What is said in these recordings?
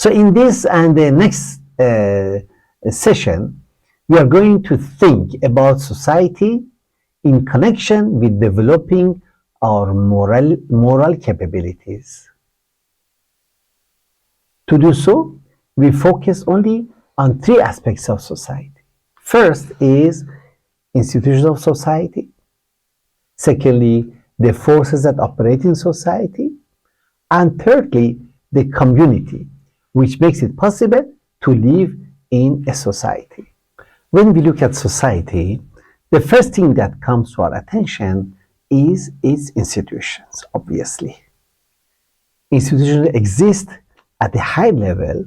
So in this and the next session, we are going to think about society in connection with developing our moral capabilities. To do so, we focus only on three aspects of society. First is institutions of society. Secondly, the forces that operate in society. And thirdly, the community, which makes it possible to live in a society. When we look at society, the first thing that comes to our attention is its institutions, obviously. Institutions exist at a high level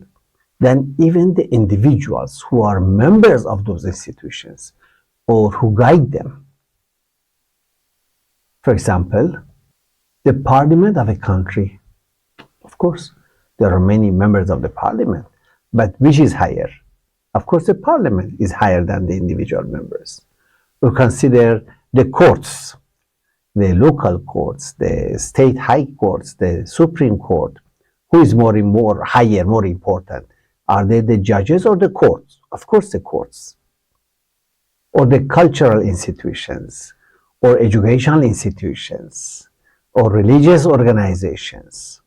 than even the individuals who are members of those institutions or who guide them. For example, the parliament of a country. Of course, there are many members of the parliament, but which is higher? Of course, the parliament is higher than the individual members. We consider the courts, the local courts, the state high courts, the Supreme Court. Who is more important? Are they the judges or the courts? Of course, the courts. Or the cultural institutions, or educational institutions, or religious organizations.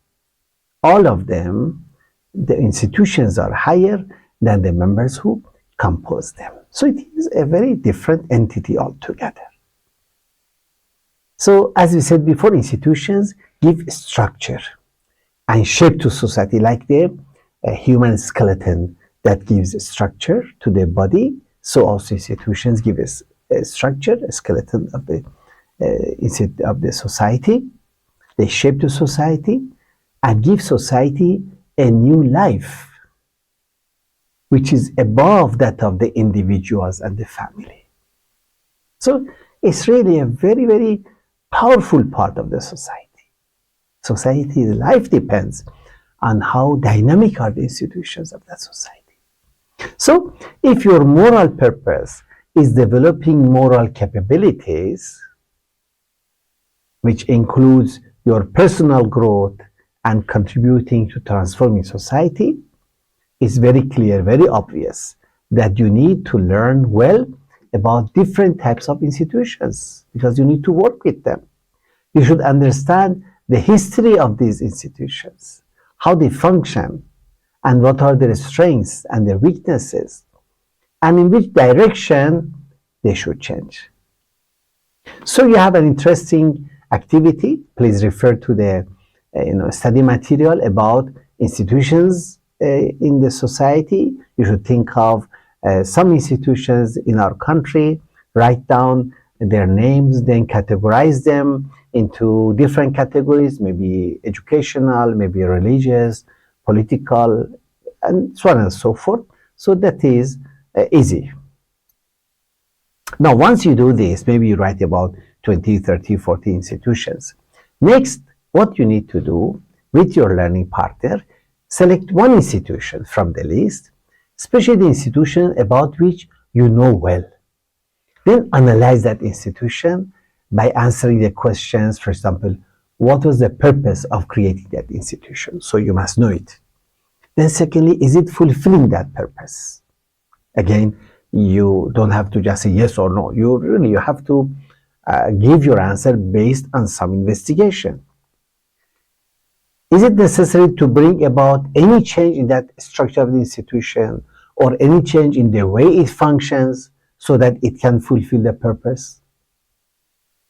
All of them, the institutions are higher than the members who compose them. So it is a very different entity altogether. So as we said before, institutions give structure and shape to society, like the human skeleton that gives structure to the body. So also institutions give us a structure, a skeleton of the society. They shape the society and give society a new life, which is above that of the individuals and the family. So it's really a very, very powerful part of the society. Society's life depends on how dynamic are the institutions of that society. So if your moral purpose is developing moral capabilities, which includes your personal growth and contributing to transforming society, it's very clear, very obvious that you need to learn well about different types of institutions because you need to work with them. You should understand the history of these institutions, how they function, and what are their strengths and their weaknesses, and in which direction they should change. So you have an interesting activity. Please refer to the study material about institutions in the society. You should think of some institutions in our country, write down their names, then categorize them into different categories, maybe educational, maybe religious, political, and so on and so forth. So that is easy. Now, once you do this, maybe you write about 20, 30, 40 institutions. Next, what you need to do with your learning partner, select one institution from the list, especially the institution about which you know well. Then analyze that institution by answering the questions. For example, what was the purpose of creating that institution? So you must know it. Then secondly, is it fulfilling that purpose? Again, you don't have to just say yes or no. You have to give your answer based on some investigation. Is it necessary to bring about any change in that structure of the institution or any change in the way it functions so that it can fulfill the purpose?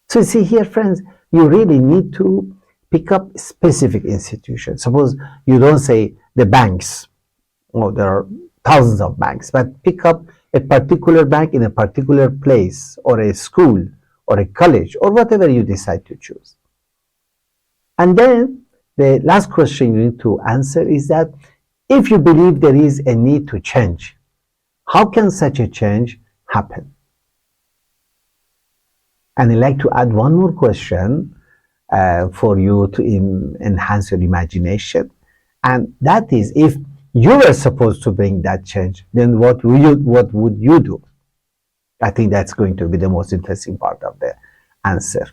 So you see here, friends, you really need to pick up specific institutions. Suppose you don't say the banks. Well, there are thousands of banks, but pick up a particular bank in a particular place, or a school, or a college, or whatever you decide to choose. And then the last question you need to answer is that if you believe there is a need to change, how can such a change happen? And I'd like to add one more question for you to enhance your imagination. And that is, if you were supposed to bring that change, then what would you do? I think that's going to be the most interesting part of the answer.